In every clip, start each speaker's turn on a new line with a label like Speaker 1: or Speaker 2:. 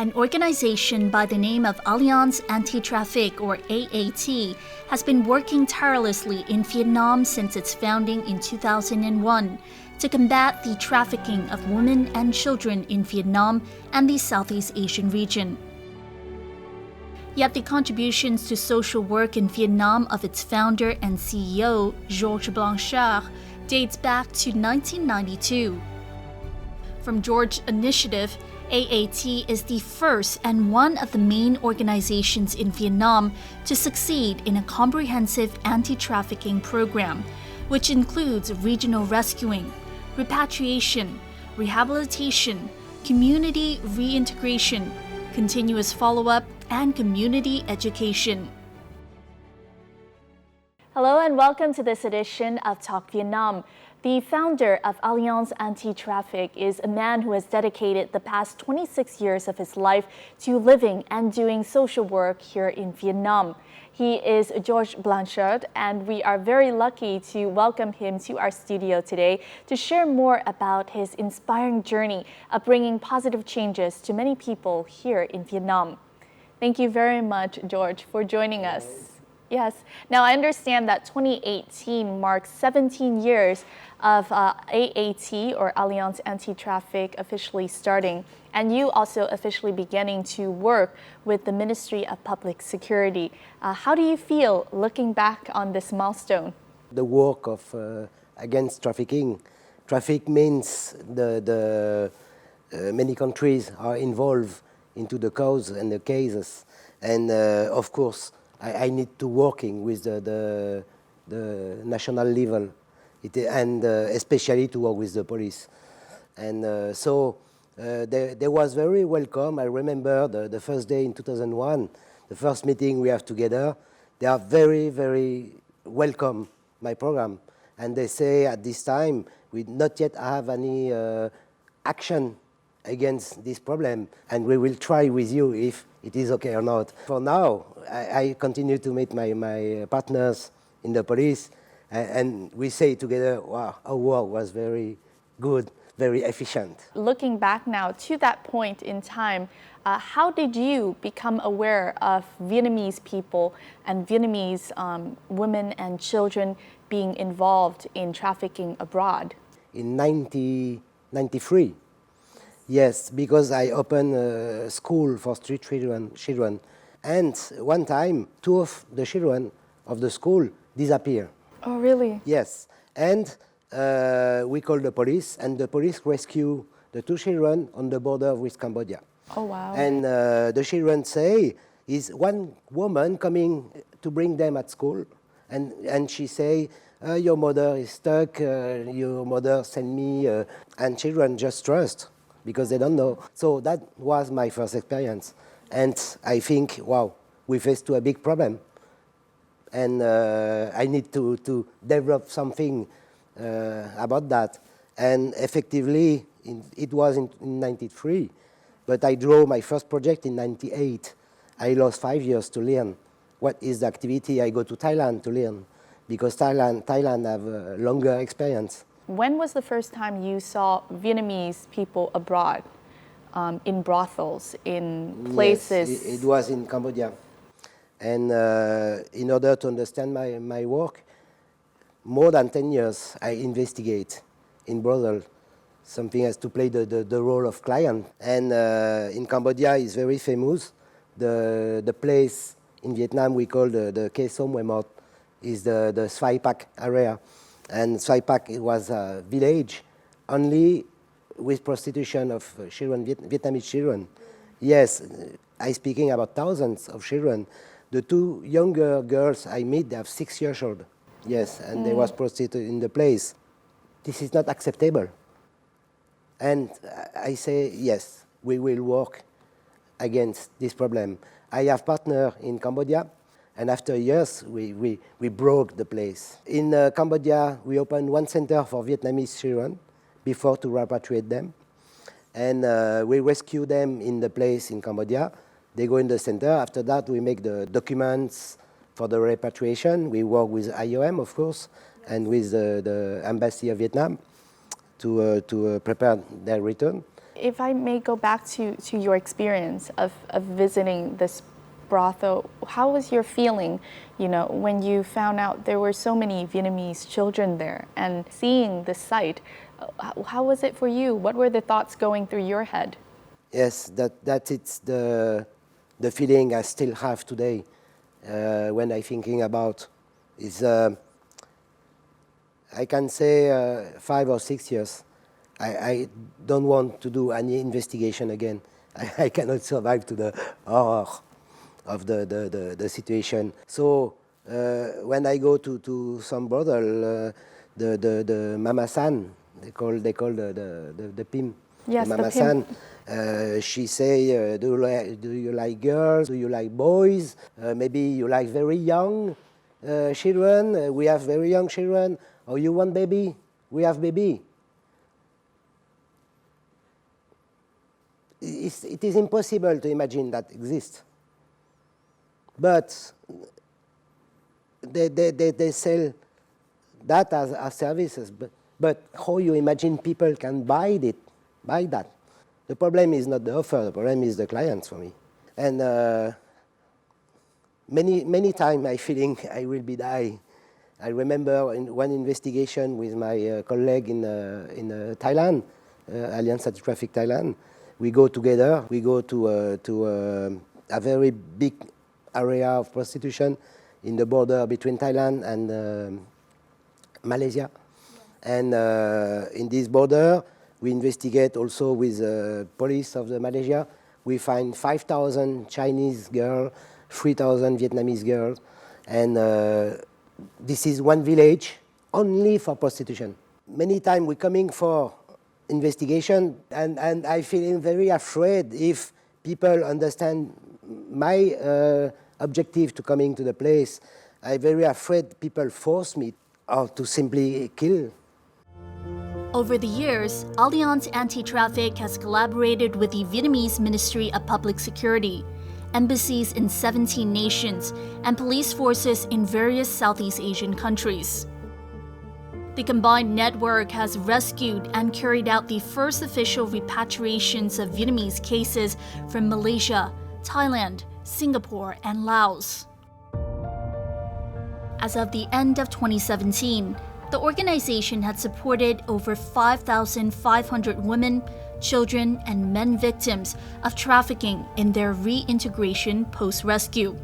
Speaker 1: An organization by the name of Alliance Anti-Traffic, or AAT, has been working tirelessly in Vietnam since its founding in 2001 to combat the trafficking of women and children in Vietnam and the Southeast Asian region. Yet the contributions to social work in Vietnam of its founder and CEO, Georges Blanchard, dates back to 1992. From George's initiative, AAT is the first and one of the main organizations in Vietnam to succeed in a comprehensive anti-trafficking program, which includes regional rescuing, repatriation, rehabilitation, community reintegration, continuous follow-up, and community education. Hello and welcome to this edition of Talk Vietnam. The founder of Alliance Anti-Traffic is a man who has dedicated the past 26 years of his life to living and doing social work here in Vietnam. He is Georges Blanchard, and we are very lucky to welcome him to our studio today to share more about his inspiring journey of bringing positive changes to many people here in Vietnam. Thank you very much, George, for joining us. Yes. Now, I understand that 2018 marks 17 years of AAT, or Alliance Anti-Traffic, officially starting, and you also officially beginning to work with the Ministry of Public Security. How do you feel looking back on this milestone?
Speaker 2: The work of against trafficking. Traffic means the many countries are involved into the cause and the cases, and of course, I need to working with the national level, and especially to work with the police. And so they was very welcome. I remember the first day in 2001, the first meeting we have together. They are very, very welcome my program. And they say at this time, we not yet have any action against this problem, and we will try with you if it is okay or not. For now, I continue to meet my partners in the police, and we say together, wow, our work was very good, very efficient.
Speaker 1: Looking back now to that point in time, how did you become aware of Vietnamese people and Vietnamese women and children being involved in trafficking abroad?
Speaker 2: In 1993. Yes, because I opened a school for street children. And one time, 2 of the children of the school disappeared.
Speaker 1: Oh, really?
Speaker 2: Yes. And we called the police, and the police rescued the 2 children on the border with Cambodia.
Speaker 1: Oh, wow.
Speaker 2: And the children say, is one woman coming to bring them at school, and she say, your mother is stuck, your mother sent me, and children just trust, because they don't know. So that was my first experience. And I think, wow, we faced a big problem. And I need to develop something about that. And effectively, it was in 93, but I drew my first project in 98. I lost 5 years to learn what is the activity. I go to Thailand to learn, because Thailand have a longer experience.
Speaker 1: When was the first time you saw Vietnamese people abroad, in brothels, in places?
Speaker 2: Yes, it was in Cambodia. And in order to understand my work, more than 10 years I investigate in brothel. Something has to play the role of client. And in Cambodia is very famous. The place in Vietnam we call the Khe Som Mot is the Svai Pak area. And Svai Pak was a village only with prostitution of children, Vietnamese children. Yes, I'm speaking about thousands of children. The 2 younger girls I meet, they have 6 years old. Yes, and they was prostituted in the place. This is not acceptable. And I say, yes, we will work against this problem. I have partner in Cambodia, and after years, we broke the place. In Cambodia, we opened 1 center for Vietnamese children before to repatriate them. And we rescue them in the place in Cambodia. They go in the center. After that, we make the documents for the repatriation. We work with IOM, of course, and with the Embassy of Vietnam to prepare their return.
Speaker 3: if I may go back to your experience of visiting this brothel, how was your feeling, when you found out there were so many Vietnamese children there and seeing the sight? How was it for you? What were the thoughts going through your head?
Speaker 2: Yes, it's the feeling I still have today when I'm thinking about is I can say 5 or 6 years. I don't want to do any investigation again. I cannot survive to the horror of the situation. So when I go to some brothel, the mama san, they call the pimp,
Speaker 3: Yes,
Speaker 2: the
Speaker 3: the
Speaker 2: mama
Speaker 3: pimp.
Speaker 2: san. She say, do you like girls? Do you like boys? Maybe you like very young children. We have very young children. Or you want baby? We have baby. It is impossible to imagine that exists. But they sell that as services. But how you imagine people can buy that? The problem is not the offer, the problem is the clients for me. And many times I feeling I will be die. I remember in one investigation with my colleague in Thailand, Alliance Anti-Traffic Thailand. We go together. We go to a very big area of prostitution in the border between Thailand and Malaysia. And in this border, we investigate also with the police of the Malaysia. We find 5,000 Chinese girls, 3,000 Vietnamese girls, and this is one village only for prostitution. Many times we're coming for investigation, and I feel very afraid if people understand my objective to coming to the place. I'm very afraid people force me or to simply kill.
Speaker 1: Over the years, Alliance Anti-Traffic has collaborated with the Vietnamese Ministry of Public Security, embassies in 17 nations, and police forces in various Southeast Asian countries. The combined network has rescued and carried out the first official repatriations of Vietnamese cases from Malaysia, Thailand, Singapore, and Laos. As of the end of 2017, the organization had supported over 5,500 women, children, and men victims of trafficking in their reintegration post-rescue.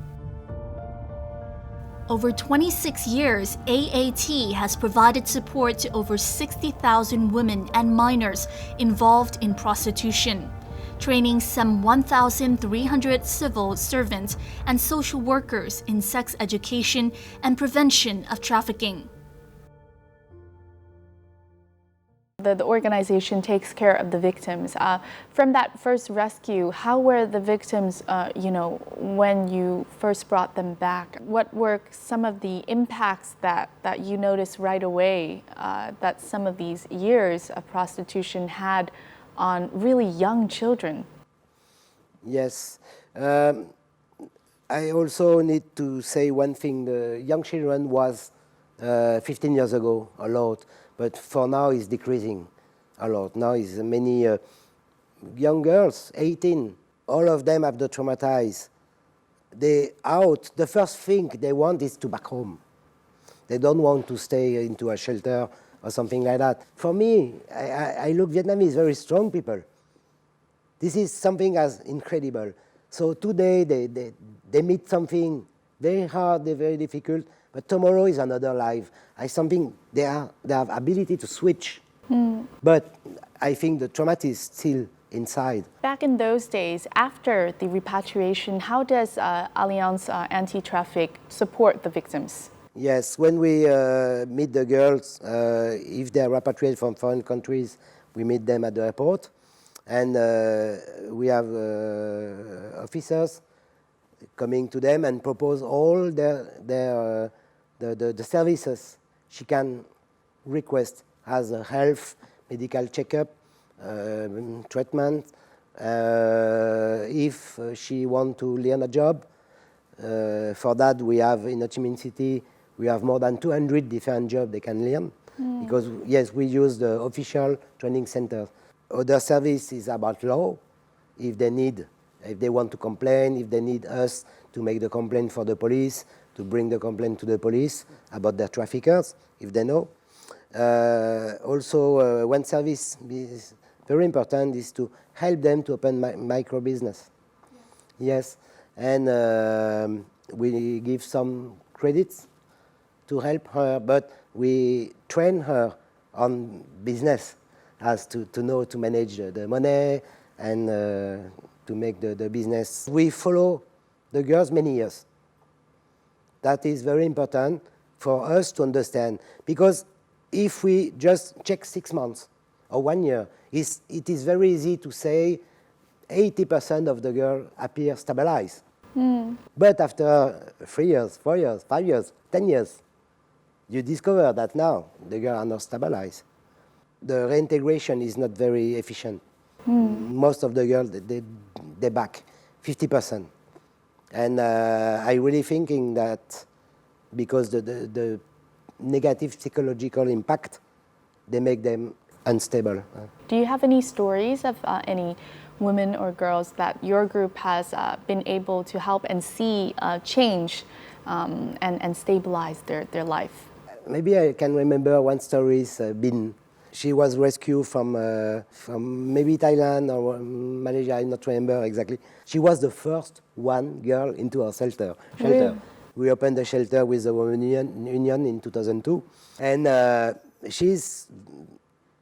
Speaker 1: Over 26 years, AAT has provided support to over 60,000 women and minors involved in prostitution, training some 1,300 civil servants and social workers in sex education and prevention of trafficking.
Speaker 3: The organization takes care of the victims. From that first rescue, how were the victims, when you first brought them back? What were some of the impacts that you noticed right away that some of these years of prostitution had on really young children?
Speaker 2: Yes. I also need to say one thing. The young children was 15 years ago a lot, but for now it's decreasing a lot. Now is many young girls, 18, all of them have the traumatized. They out, the first thing they want is to back home. They don't want to stay into a shelter or something like that. For me, I look Vietnamese, very strong people. This is something as incredible. So today they meet something very hard, very difficult, but tomorrow is another life. Something they have ability to switch. But I think the trauma is still inside.
Speaker 3: Back in those days, after the repatriation, how does Alliance Anti-Traffic support the victims?
Speaker 2: Yes, when we meet the girls, if they are repatriated from foreign countries, we meet them at the airport. And we have officers coming to them and propose all the services she can request as a health, medical checkup, treatment. If she want to learn a job, for that we have in Ho Chi Minh City, we have more than 200 different jobs they can learn. Because yes, we use the official training center. Other service is about law. If they want to complain, if they need us to make the complaint for the police, to bring the complaint to the police about their traffickers, if they know. Also, one service is very important is to help them to open micro business. Yes, and we give some credits to help her, but we train her on business as to know to manage the money and to make the business. We follow the girls many years. That is very important for us to understand, because if we just check 6 months or 1 year, it is very easy to say 80% of the girls appear stabilized. But after 3 years, 4 years, 5 years, 10 years, you discover that now the girls are not stabilized. The reintegration is not very efficient. Most of the girls, they back 50%. And I really thinking that because the negative psychological impact, they make them unstable.
Speaker 3: Do you have any stories of any women or girls that your group has been able to help and see change and stabilize their life?
Speaker 2: Maybe I can remember one story is Bin. She was rescued from maybe Thailand or Malaysia, I don't remember exactly. She was the first one girl into our shelter.
Speaker 3: Really?
Speaker 2: We opened the shelter with the Women Union in 2002. And she's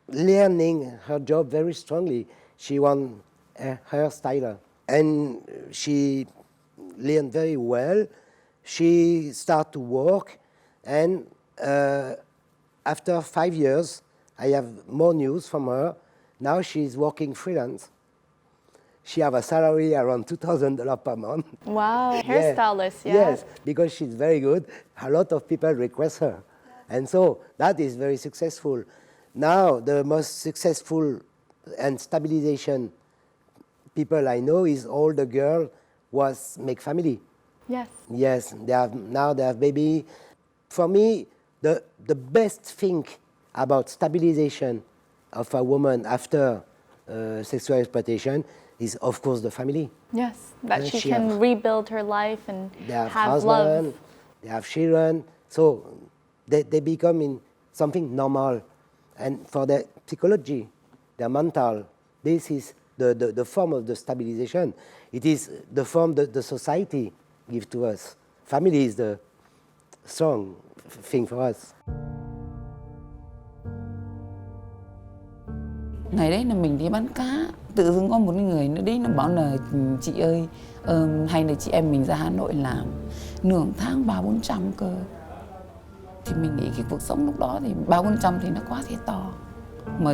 Speaker 2: learning her job very strongly. She won a hairstyler. And she learned very well. She started to work. And after 5 years, I have more news from her. Now she's working freelance. She have a salary around $2,000 per month.
Speaker 3: Wow, hairstylist, yeah.
Speaker 2: Yes, because she's very good. A lot of people request her. And so that is very successful. Now the most successful and stabilization people I know is all the girls was make family.
Speaker 3: Yes.
Speaker 2: Yes, now they have baby. For me, the best thing about stabilization of a woman after sexual exploitation is, of course, the family.
Speaker 3: Yes, that she can rebuild her life and have love.
Speaker 2: They have children, so they become in something normal. And for their psychology, their mental, this is the form of the stabilization. It is the form that the society gives to us. Family is the strong thing for us.
Speaker 4: Ngày đấy là mình đi bán cá, tự dưng có một người nữa đấy nó bảo là chị ơi, hay là chị em mình ra Hà Nội làm nửa tháng 300-400 cơ. Thì mình nghĩ cái cuộc sống lúc đó thì 300-400 thì nó quá thiệt to. Mà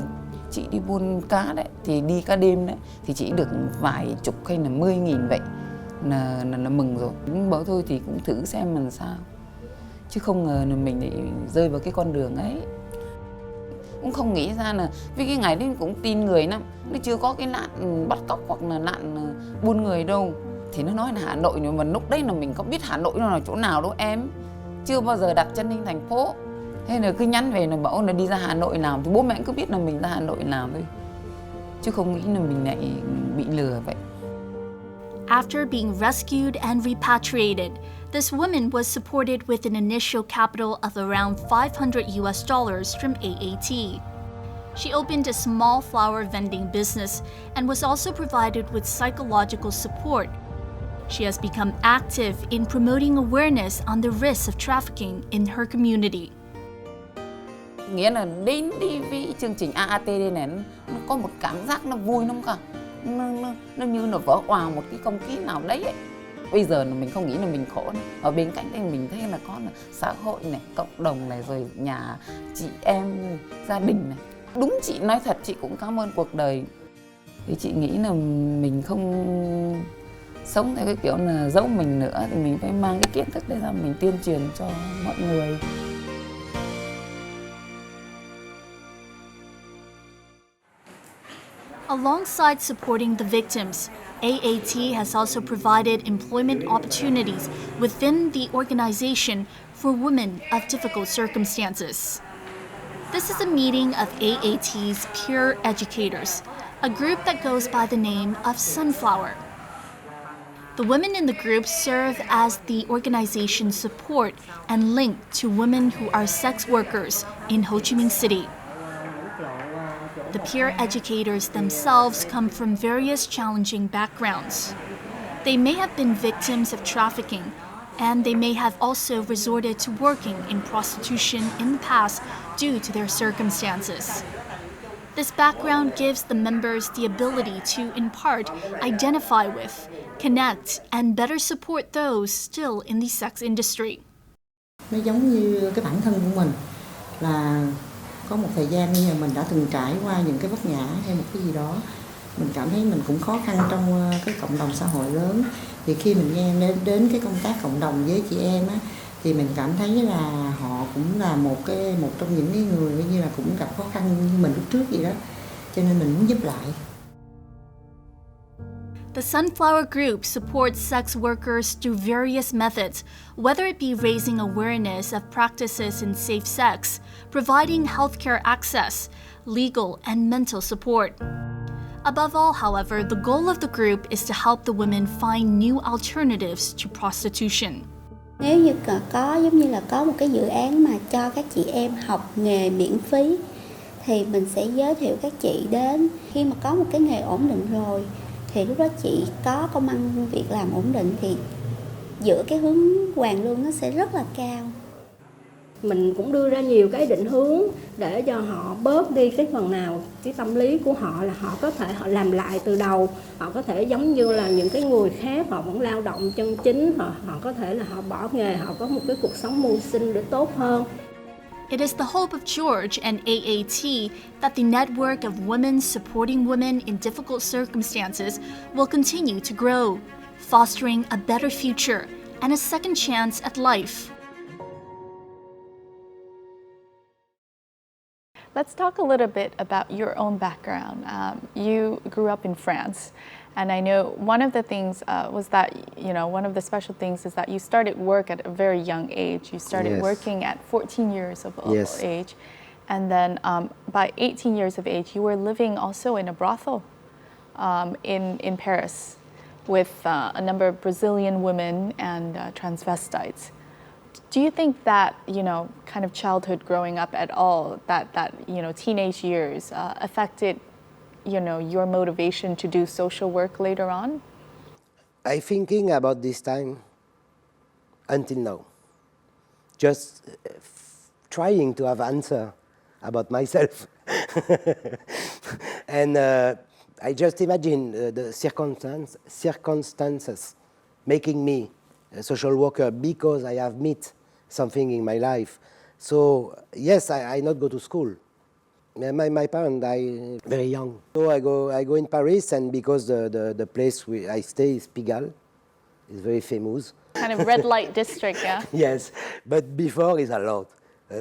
Speaker 4: chị đi buôn cá đấy, thì đi cá đêm đấy, thì chỉ được vài chục hay là 10.000 vậy là mừng rồi. Bảo thôi thì cũng thử xem làm sao. Chứ không ngờ là mình lại rơi vào cái con đường ấy. Cũng không nghĩ ra là vì cái ngày đấy cũng tin người lắm, nó chưa có cái nạn bắt cóc hoặc là nạn buôn người đâu. Thì nó nói là Hà Nội, nhưng mà lúc đấy là mình có biết Hà Nội nó là chỗ nào đâu em. Chưa bao giờ đặt chân lên thành phố. Thế là cứ nhắn về là bảo là đi ra Hà Nội làm, thì bố mẹ cứ biết là mình ra Hà Nội làm thôi. Chứ không nghĩ là mình lại bị lừa vậy.
Speaker 1: After being rescued and repatriated, this woman was supported with an initial capital of around $500 from AAT. She opened a small flower vending business and was also provided with psychological support. She has become active in promoting awareness on the risks of trafficking in her community.
Speaker 4: Nghĩa là đến đi với chương trình AAT đây này, nó có một cảm giác nó vui lắm cả. Nó như là vỡ òa một cái không khí nào đấy ấy. Bây giờ là mình không nghĩ là mình khổ nữa. Ở bên cạnh đây mình thấy là có là xã hội này, cộng đồng này, rồi nhà chị em, gia đình này. Đúng, chị nói thật, chị cũng cảm ơn cuộc đời. Thì chị nghĩ là mình không sống theo cái kiểu là giấu mình nữa, thì mình phải mang cái kiến thức đấy ra mình tuyên truyền cho mọi người.
Speaker 1: Alongside supporting the victims, AAT has also provided employment opportunities within the organization for women of difficult circumstances. This is a meeting of AAT's peer educators. a group that goes by the name of Sunflower. The women in the group serve as the organization's support and link to women who are sex workers in Ho Chi Minh City. The peer educators themselves come from various challenging backgrounds. They may have been victims of trafficking, and they may have also resorted to working in prostitution in the past due to their circumstances. This background gives the members the ability to, in part, identify with, connect, and better support those still in the sex industry.
Speaker 5: Nó giống như cái bản thân của mình là có một thời gian bây giờ mình đã từng trải qua những cái vấp ngã hay một cái gì đó, mình cảm thấy mình cũng khó khăn trong cái cộng đồng xã hội lớn. Thì khi mình nghe đến cái công tác cộng đồng với chị em á, thì mình cảm thấy là họ cũng là một trong những cái người như là cũng gặp khó khăn như mình lúc trước vậy đó, cho nên mình muốn giúp lại.
Speaker 1: The Sunflower Group supports sex workers through various methods, whether it be raising awareness of practices in safe sex, providing healthcare access, legal and mental support. Above all, however, the goal of the group is to help the women find new alternatives to prostitution.
Speaker 6: Nếu như có giống như là có một cái dự án mà cho các chị em học nghề miễn phí thì mình sẽ giới thiệu các chị đến. Khi mà có một cái nghề ổn định rồi thì lúc đó chị có công ăn việc làm ổn định thì giữa cái hướng hoàn lương nó sẽ rất là cao.
Speaker 7: Mình cũng đưa ra nhiều cái định hướng để cho họ bớt đi cái phần nào cái tâm lý của họ là họ có thể họ làm lại từ đầu, họ có thể giống như là những cái người khác họ vẫn lao động chân chính, họ có thể là họ bỏ nghề, họ có một cái cuộc sống mưu sinh để tốt hơn.
Speaker 1: It is the hope of George and AAT that the network of women supporting women in difficult circumstances will continue to grow, fostering a better future and a second chance at life.
Speaker 3: Let's talk a little bit about your own background. You grew up in France, and I know one of the things was that, one of the special things is that you started work at a very young age. You started working at 14 years of age, and then by 18 years of age, you were living also in a brothel in Paris with a number of Brazilian women and transvestites. Do you think that, kind of childhood growing up at all, that teenage years affected, your motivation to do social work later on?
Speaker 2: I'm thinking about this time until now. Just trying to have answer about myself. And I just imagine the circumstances making me a social worker because I have met something in my life. So yes, I not go to school. My parents died very young. So I go in Paris, and because the place I stay is Pigalle, it's very famous.
Speaker 3: Kind of red light district, yeah?
Speaker 2: Yes, but before is a lot.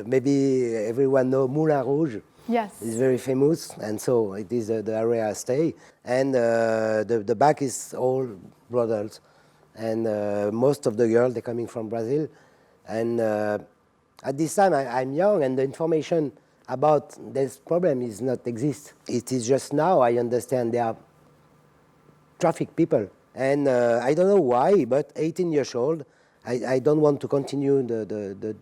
Speaker 2: Maybe everyone know Moulin Rouge.
Speaker 3: Yes.
Speaker 2: It's very famous, and so it is the area I stay. And the back is all brothels. And most of the girls, they're coming from Brazil. And at this time, I'm young, and the information about this problem is not exist. It is just now I understand they are traffic people. And I don't know why, but 18 years old, I don't want to continue the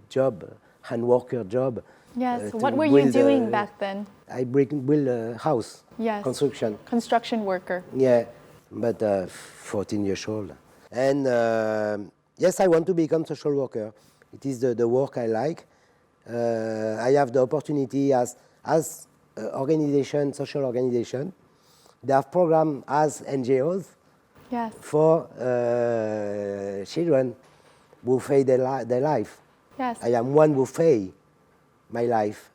Speaker 2: job, hand worker job.
Speaker 3: Yes, what were you doing back then?
Speaker 2: I build a house,
Speaker 3: yes.
Speaker 2: Construction.
Speaker 3: Construction worker.
Speaker 2: Yeah, but 14 years old. And yes, I want to become social worker. It is the work I like. I have the opportunity as organization, social organization. They have program as NGOs for children who fail their life.
Speaker 3: Yes.
Speaker 2: I am one who fail my life.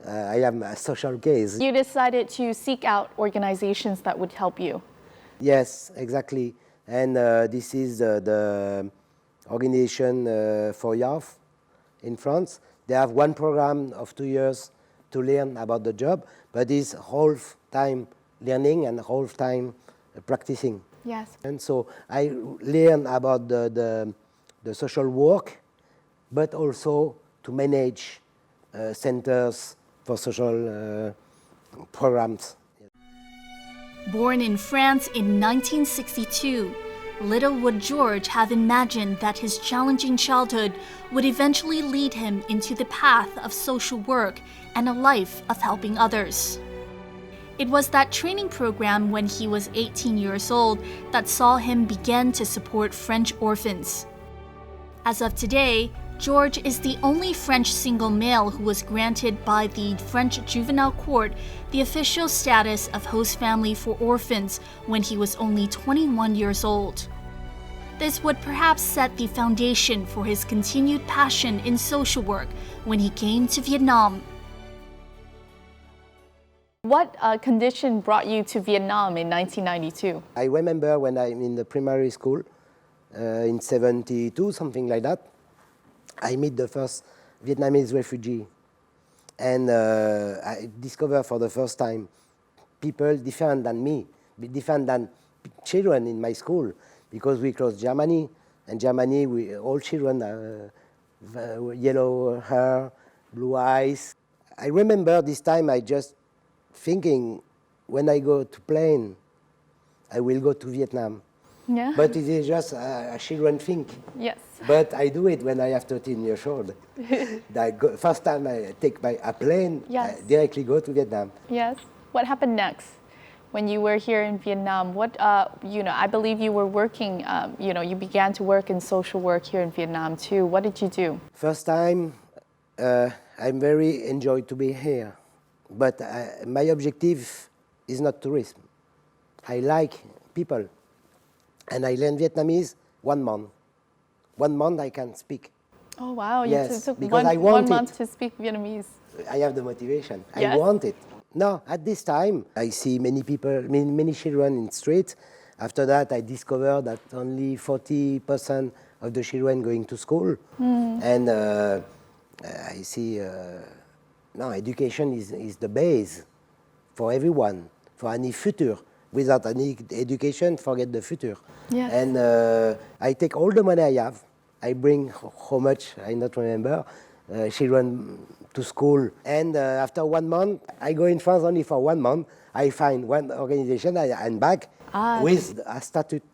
Speaker 2: I am a social case.
Speaker 3: You decided to seek out organizations that would help you.
Speaker 2: Yes, exactly. And this is the organization for youth in France. They have one program of 2 years to learn about the job, but it's whole time learning and whole time practicing.
Speaker 3: Yes.
Speaker 2: And so I learn about the social work, but also to manage centers for social programs.
Speaker 1: Born in France in 1962, little would George have imagined that his challenging childhood would eventually lead him into the path of social work and a life of helping others. It was that training program when he was 18 years old that saw him begin to support French orphans. As of today, George is the only French single male who was granted by the French Juvenile Court the official status of host family for orphans when he was only 21 years old. This would perhaps set the foundation for his continued passion in social work when he came to Vietnam.
Speaker 3: What condition brought you to Vietnam in 1992?
Speaker 2: I remember when I'm in the primary school in 72, something like that, I meet the first Vietnamese refugee. And I discover for the first time people different than me, different than children in my school, because we close Germany, and Germany, all children are yellow hair, blue eyes. I remember this time I just thinking, when I go to plane, I will go to Vietnam.
Speaker 3: Yeah.
Speaker 2: But it is just a children think.
Speaker 3: Yes.
Speaker 2: But I do it when I have 13 years old. First time I take a plane,
Speaker 3: Yes.
Speaker 2: I directly go to Vietnam.
Speaker 3: Yes. What happened next when you were here in Vietnam? What, I believe you were working, you began to work in social work here in Vietnam too. What did you do?
Speaker 2: First time, I'm very enjoyed to be here. But my objective is not tourism. I like people. And I learned Vietnamese 1 month. 1 month I can speak.
Speaker 3: Oh, wow.
Speaker 2: Yes,
Speaker 3: You took
Speaker 2: because I want
Speaker 3: one
Speaker 2: it.
Speaker 3: month to speak Vietnamese.
Speaker 2: I have the motivation.
Speaker 3: Yes.
Speaker 2: I want it. No, at this time, I see many people, many children in the street. After that, I discovered that only 40% of the children going to school. And I see, education is the base for everyone, for any future. Without any education, forget the future.
Speaker 3: Yes.
Speaker 2: And I take all the money I have. I bring how much, I don't remember, children to school. And after 1 month, I go in France only for 1 month. I find one organization, I'm back with a statute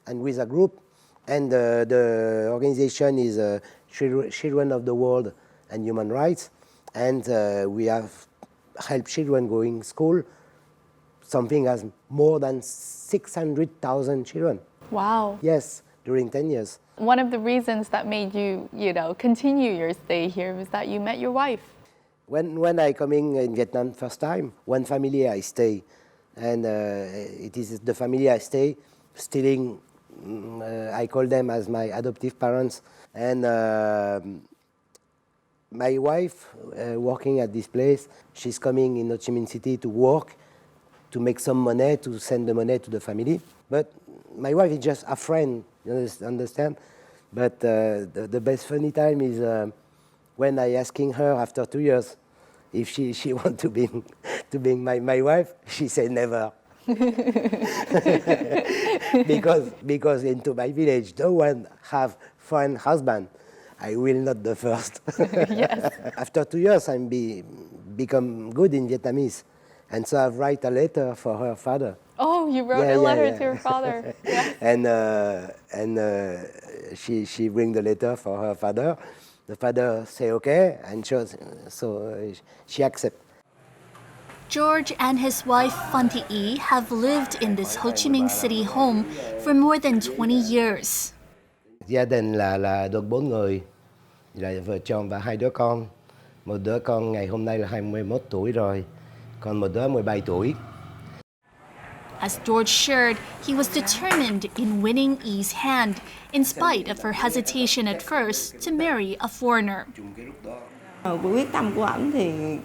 Speaker 2: and with a group. And the organization is Children of the World and Human Rights. And we have helped children going to school. Something as more than 600,000 children.
Speaker 3: Wow.
Speaker 2: Yes, during 10 years.
Speaker 3: One of the reasons that made you, continue your stay here was that you met your wife.
Speaker 2: When I coming in Vietnam first time, one family I stay, and it is the family I stay, I call them as my adoptive parents. And my wife working at this place, she's coming in Ho Chi Minh City to work, to make some money, to send the money to the family. But my wife is just a friend, you understand? But the best funny time is when I asking her after 2 years if she want to be my wife, she said never. because into my village, no one have foreign husband. I will not the first.
Speaker 3: Yes.
Speaker 2: After 2 years, I become good in Vietnamese. And so I write a letter for her father.
Speaker 3: Oh, you wrote a letter to your father. Yes.
Speaker 2: And she bring the letter for her father. The father say okay, and so she accept.
Speaker 1: George and his wife Phan Thị Ý have lived in this Ho Chi Minh City home for more than 20 years.
Speaker 2: Gia đình là được 4 người, là vợ chồng và 2 đứa con. Một đứa con ngày hôm nay là 21 tuổi rồi, còn một đứa 17 tuổi.
Speaker 1: As George shared, he was determined in winning Yi's hand, in spite of her hesitation at first to marry a foreigner.
Speaker 8: Quyết tâm của ảnh thì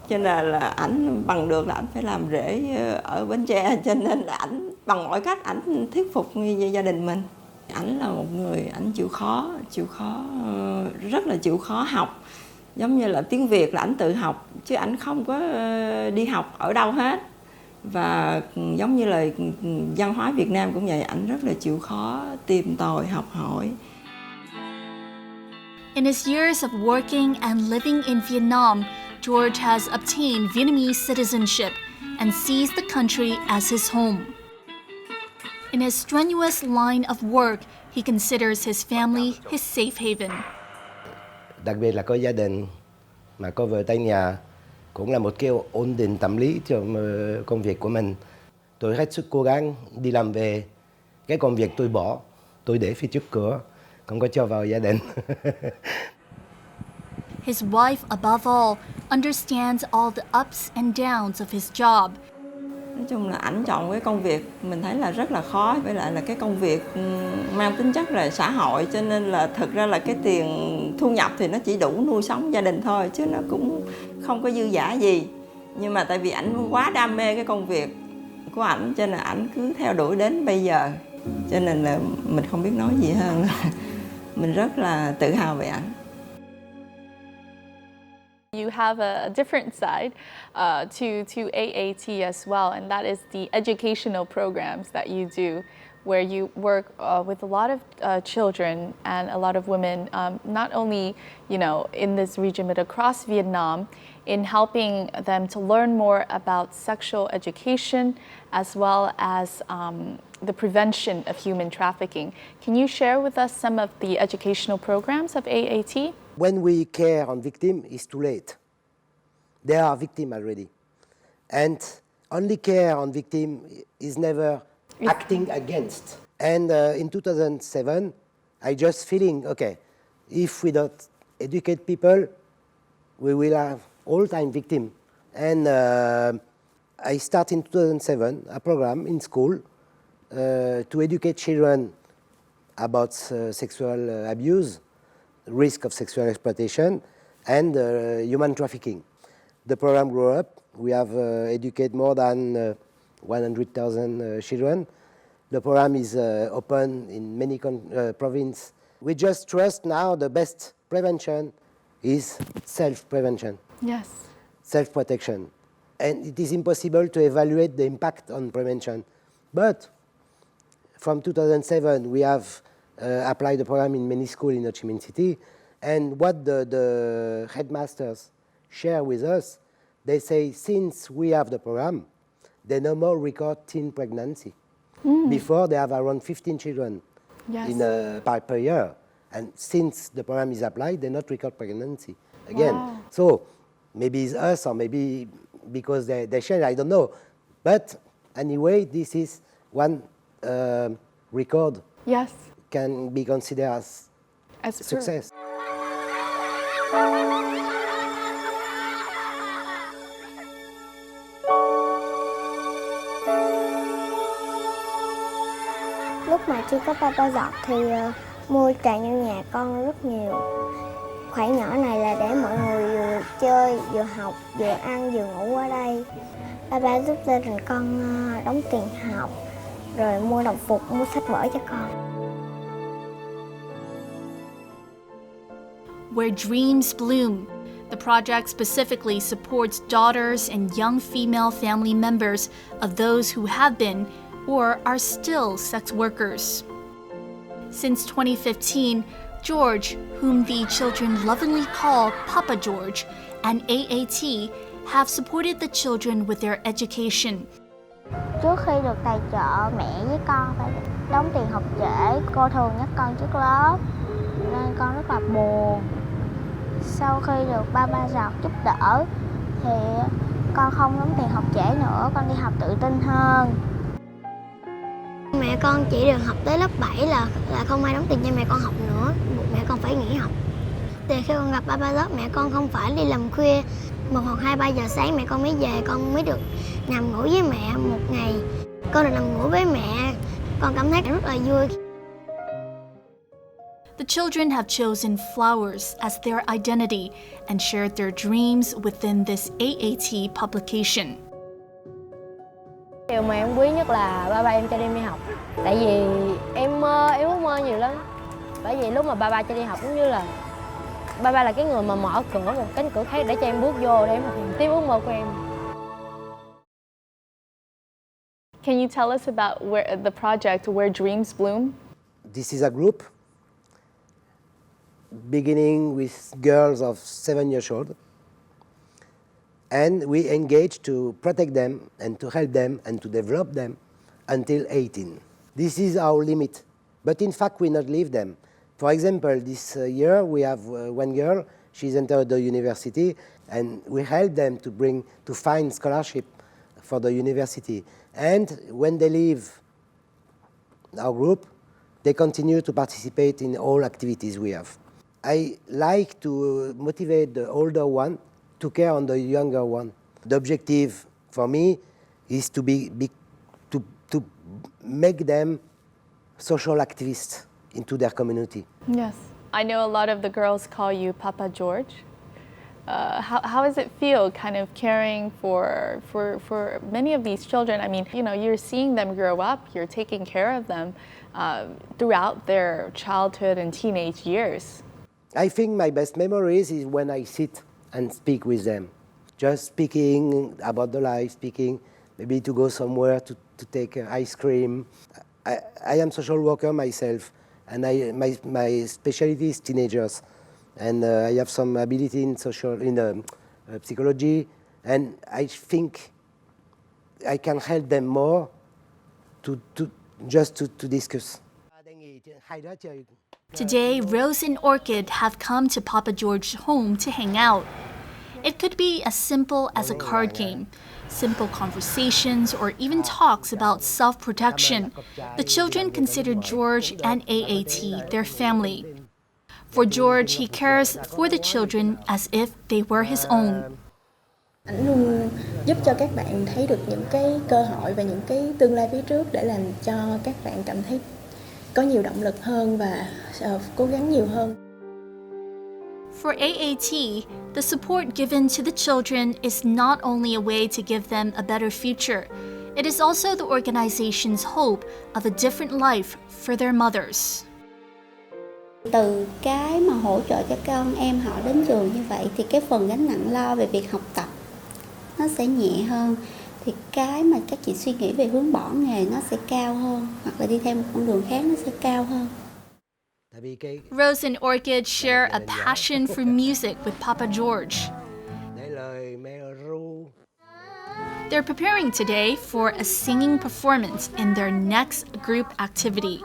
Speaker 8: cho nên là ảnh bằng được là ảnh phải làm rễ ở Bến Tre, cho nên là ảnh bằng mọi cách ảnh thuyết phục gia đình mình. Ảnh là một người ảnh chịu khó, rất là chịu khó học. Giống như là tiếng Việt là ảnh tự học, chứ ảnh không có đi học ở đâu hết. Và giống như là văn hóa Việt Nam cũng vậy, ảnh rất là chịu khó tìm tòi học hỏi.
Speaker 1: In his years of working and living in Vietnam, George has obtained Vietnamese citizenship and sees the country as his home. In his strenuous line of work, he considers his family his safe haven.
Speaker 2: Đặc biệt là có gia đình, mà có vợ tại nhà cũng là một cái ổn định tâm lý cho công việc của mình. Tôi hết sức cố gắng đi làm về, cái công việc tôi bỏ, tôi để phía trước cửa, không có cho vào gia đình.
Speaker 1: His wife, above all, understands all the ups and downs of his job.
Speaker 8: Nói chung là ảnh chọn cái công việc mình thấy là rất là khó, với lại là cái công việc mang tính chất là xã hội, cho nên là thực ra là cái tiền thu nhập thì nó chỉ đủ nuôi sống gia đình thôi, chứ nó cũng không có dư dả gì. Nhưng mà tại vì ảnh quá đam mê cái công việc của ảnh, cho nên ảnh cứ theo đuổi đến bây giờ, cho nên là mình không biết nói gì hơn là mình rất là tự hào về ảnh.
Speaker 3: You have a different side to AAT as well, and that is the educational programs that you do, where you work with a lot of children and a lot of women, not only in this region but across Vietnam, in helping them to learn more about sexual education as well as the prevention of human trafficking. Can you share with us some of the educational programs of AAT?
Speaker 2: When we care on victims, it's too late. They are victims already. And only care on victims is never acting against. And in 2007, I just feeling, okay, if we don't educate people, we will have all-time victims. And I start in 2007 a program in school to educate children about sexual abuse, risk of sexual exploitation, and human trafficking. The program grew up. We have educated more than 100,000 children. The program is open in many provinces. We just trust now the best prevention is self-prevention.
Speaker 3: Yes.
Speaker 2: Self-protection. And it is impossible to evaluate the impact on prevention. But from 2007, we have applied the program in many schools in Ho Chi Minh City. And what the headmasters share with us, they say since we have the program, they no more record teen pregnancy. Before, they have around 15 children per year. And since the program is applied, they not record pregnancy again.
Speaker 3: Wow.
Speaker 2: So maybe it's us or maybe because they share, I don't know. But anyway, this is one record can be considered as success.
Speaker 9: Lúc mà chưa có papa giọt thì mưa tràn vô nhà con rất nhiều. Khoảng nhỏ này là để mọi người vừa chơi, vừa học, vừa ăn, vừa ngủ ở đây. Papa giúp gia đình con đóng tiền học, rồi mua đồng phục, mua sách vở cho con.
Speaker 1: Where dreams bloom, the project specifically supports daughters and young female family members of those who have been or are still sex workers. Since 2015, George, whom the children lovingly call Papa George, and AAT have supported the children with their education.
Speaker 9: Trước khi được tài trợ, mẹ với con phải đóng tiền học trễ. Cô thường nhắc con trước lớp, nên con rất là buồn. Sau khi được Papa giọt giúp đỡ, thì con không đóng tiền học trễ nữa, con đi học tự tin hơn. Mẹ con chỉ được học tới lớp 7 là không ai đóng tiền cho mẹ con học nữa, buộc mẹ con phải nghỉ học. Từ khi con gặp Papa giọt, mẹ con không phải đi làm khuya, 1 hoặc 2, 3 giờ sáng mẹ con mới về, con mới được nằm ngủ với mẹ một ngày. Con được nằm ngủ với mẹ, con cảm thấy rất là vui.
Speaker 1: The children have chosen flowers as their identity and shared their dreams within this AAT publication.
Speaker 10: Điều mà em quý nhất là ba em cho em đi học. Tại vì em ước mơ nhiều lắm. Bởi vì lúc mà ba cho đi học cũng như là ba là cái người mà mở cửa một cánh cửa khác để cho em bước vô để em thực hiện tiếp ước mơ của em.
Speaker 3: Can you tell us about the project Where Dreams Bloom?
Speaker 2: This is a group beginning with girls of 7 years old. And we engage to protect them and to help them and to develop them until 18. This is our limit. But in fact, we not leave them. For example, this year we have one girl, she's entered the university, and we help them to find scholarship for the university. And when they leave our group, they continue to participate in all activities we have. I like to motivate the older one to care on the younger one. The objective for me is to make them social activists into their community.
Speaker 3: Yes. I know a lot of the girls call you Papa George. How does it feel kind of caring for many of these children? I mean, you're seeing them grow up, you're taking care of them throughout their childhood and teenage years.
Speaker 2: I think my best memories is when I sit and speak with them. Just speaking about the life, speaking maybe to go somewhere to take ice cream. I am social worker myself, and my specialty is teenagers. And I have some ability in psychology, and I think I can help them more to discuss.
Speaker 1: Today, Rose and Orchid have come to Papa George's home to hang out. It could be as simple as a card game, simple conversations, or even talks about self-protection. The children consider George and AAT their family. For George, he cares for the children as if they were his own.
Speaker 6: Anh luôn giúp cho các bạn thấy được những cái cơ hội và những cái tương lai phía trước để làm cho các bạn cảm thấy có nhiều động lực hơn và cố gắng nhiều hơn.
Speaker 1: For AAT, the support given to the children is not only a way to give them a better future, it is also the organization's hope of a different life for their mothers.
Speaker 6: Từ cái mà hỗ trợ cho con em họ đến trường như vậy thì cái phần gánh nặng lo về việc học tập nó sẽ nhẹ hơn, thì cái mà các chị suy nghĩ về hướng bỏ nghề nó sẽ cao hơn, hoặc là đi theo một con đường khác nó sẽ cao hơn.
Speaker 1: Rose and Orchid share a passion for music with Papa George. They're preparing today for a singing performance in their next group activity.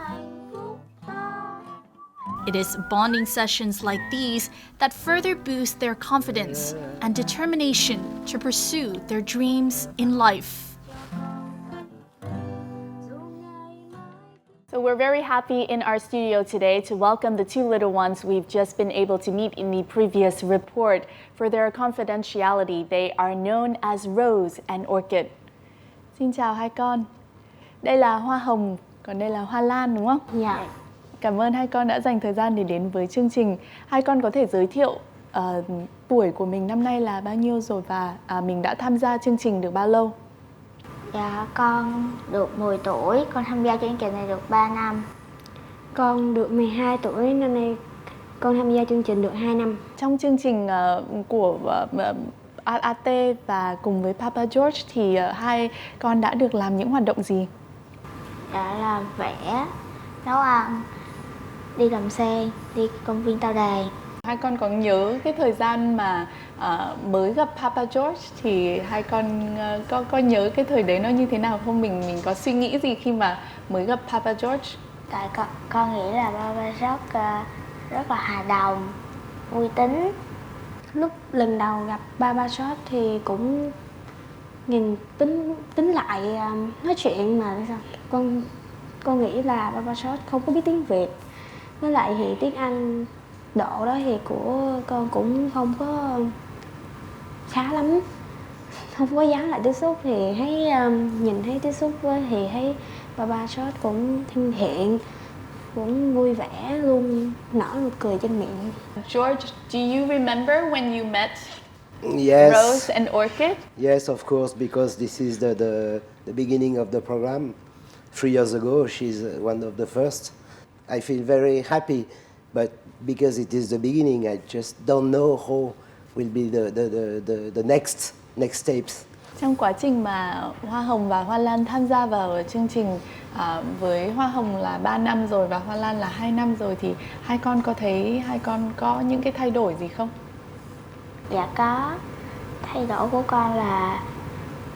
Speaker 1: It is bonding sessions like these that further boost their confidence and determination to pursue their dreams in life.
Speaker 3: So we're very happy in our studio today to welcome the two little ones we've just been able to meet in the previous report. For their confidentiality, they are known as Rose and Orchid. Xin chào hai con. Đây là Hoa Hồng, còn đây là Hoa Lan đúng không?
Speaker 9: Dạ.
Speaker 3: Cảm ơn hai con đã dành thời gian để đến với chương trình. Hai con có thể giới thiệu tuổi của mình năm nay là bao nhiêu rồi và mình đã tham gia chương trình được bao lâu?
Speaker 9: Dạ, con được 10 tuổi, con tham gia chương trình này được 3 năm. Con được 12 tuổi, năm nay con tham gia chương trình được 2 năm.
Speaker 3: Trong chương trình của AT và cùng với Papa George thì hai con đã được làm những hoạt động gì?
Speaker 9: Đã là vẽ, nấu ăn, đi làm xe, đi công viên Tao Đài.
Speaker 3: Hai con có nhớ cái thời gian mà mới gặp Papa George thì hai con có nhớ cái thời đấy nó như thế nào không? Mình có suy nghĩ gì khi mà mới gặp Papa George?
Speaker 9: Tại con nghĩ là Papa George rất là hòa đồng, vui tính. Lúc lần đầu gặp Papa George thì cũng nhìn tính lại nói chuyện mà con nghĩ là Papa George không có biết tiếng Việt. Với lại thì tiếng Anh độ đó thì của con cũng không có khá lắm, không có dám lại tiếp xúc, thì thấy nhìn thấy tiếp xúc với thì thấy Papa George cũng thân thiện, cũng vui vẻ, luôn nở nụ cười trên miệng.
Speaker 3: George, do you remember when you met
Speaker 2: Yes.
Speaker 3: Rose and Orchid?
Speaker 2: Yes, of course, because this is the beginning of the program. 3 years ago, she's one of the first. I feel very happy, but because it is the beginning, I just don't know how will be the next steps.
Speaker 3: Trong quá trình mà Hoa Hồng và Hoa Lan tham gia vào chương trình, với Hoa Hồng là 3 năm rồi và Hoa Lan là 2 năm rồi, thì hai con có thấy hai con có những cái thay đổi gì không?
Speaker 9: Dạ có. Thay đổi của con là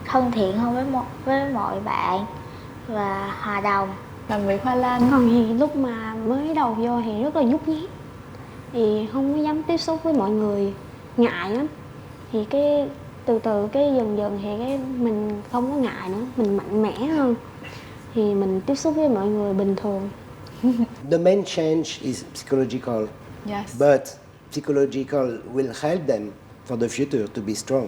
Speaker 9: thân thiện hơn với mọi bạn và hòa đồng.
Speaker 3: Còn với Hoa Lan,
Speaker 11: Còn thì lúc mà mới đầu vô thì rất là nhút nhát, thì không có dám tiếp xúc với mọi người, ngại lắm. Thì cái từ từ cái dần dần thì cái mình không có ngại nữa, mình mạnh mẽ hơn, thì mình tiếp xúc với mọi người bình thường.
Speaker 2: The main change is psychological,
Speaker 3: yes,
Speaker 2: but psychological will help them for the future to be strong.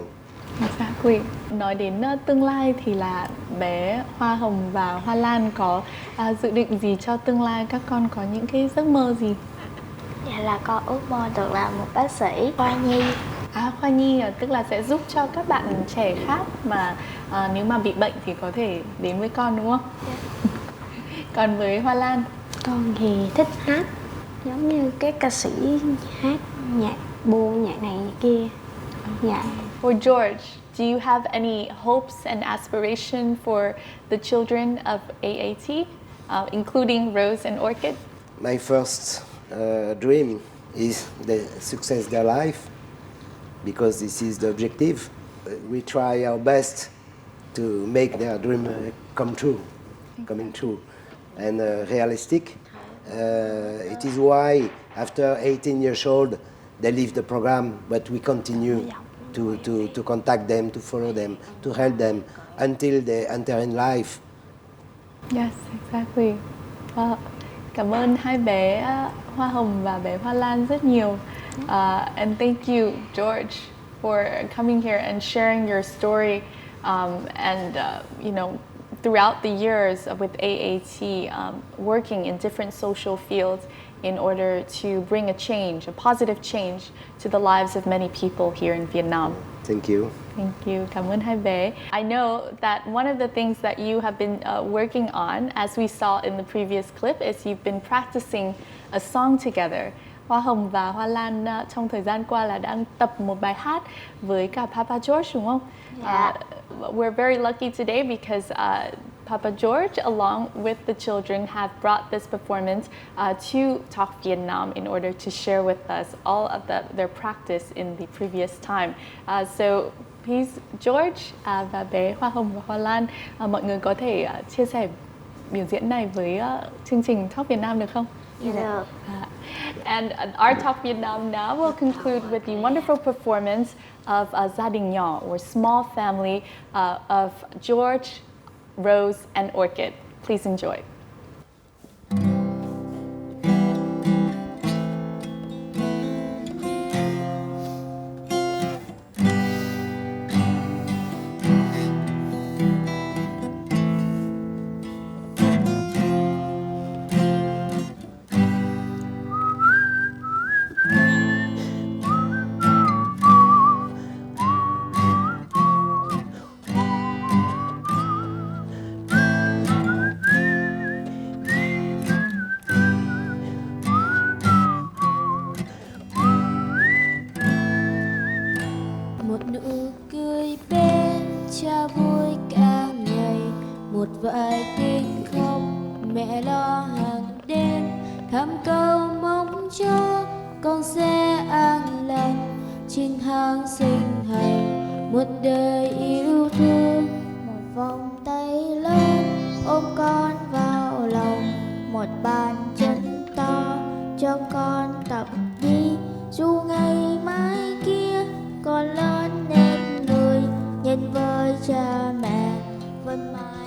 Speaker 3: exactly. Nói đến tương lai thì là bé Hoa Hồng và Hoa Lan có dự định gì cho tương lai? Các con có những cái giấc mơ gì?
Speaker 9: Dạ là con ước mơ được làm một bác sĩ khoa nhi.
Speaker 3: Khoa nhi tức là sẽ giúp cho các bạn trẻ khác mà nếu mà bị bệnh thì có thể đến với con, đúng không?
Speaker 9: Yeah.
Speaker 3: Còn với Hoa Lan?
Speaker 11: Con thì thích hát, giống như các ca sĩ hát nhạc buồn, nhạc này nhạc kia. Dạ.
Speaker 3: For George, do you have any hopes and aspiration for the children of AAT, including Rose and Orchid?
Speaker 2: My first dream is the success their life, because this is the objective. We try our best to make their dream coming true, and realistic. It is why after 18 years old they leave the program, but we continue to contact them, to follow them, to help them until they enter in life.
Speaker 3: Yes, exactly. Cảm ơn hai bé Hoa Hồng và bé Hoa Lan rất nhiều. And thank you, George, for coming here and sharing your story. Throughout the years with AAT, working in different social fields in order to bring a change, a positive change to the lives of many people here in Vietnam.
Speaker 2: Thank you.
Speaker 3: Thank you. Cảm ơn hai bé. I know that one of the things that you have been working on, as we saw in the previous clip, is you've been practicing a song together. Hoa Hồng và Hoa Lan trong thời gian qua là đang tập một bài hát với cả Papa George, đúng không?
Speaker 9: Yeah.
Speaker 3: We're very lucky today because Papa George, along with the children, have brought this performance to Talk Vietnam in order to share with us all of their practice in the previous time. So please, George và bé Hoa Hồng và Hoa Lan, mọi người có thể chia sẻ biểu diễn này với chương trình Talk Vietnam được không?
Speaker 9: Được.
Speaker 3: And our Talk Vietnam now will conclude with the wonderful performance of Gia đình nhỏ, or small family, of George, Rose, and Orchid. Please enjoy.
Speaker 12: Một nụ cười bên cha vui cả ngày, một vài tiếng khóc mẹ lo hàng đêm, thầm cầu mong cho con sẽ an lành trên tháng sinh hành, một đời yêu thương. Một vòng tay lớn ôm con vào lòng, một bàn chân to cho con tập đi, dù ngày mai kia con lớn nên người nhân với cha mẹ vẫn mãi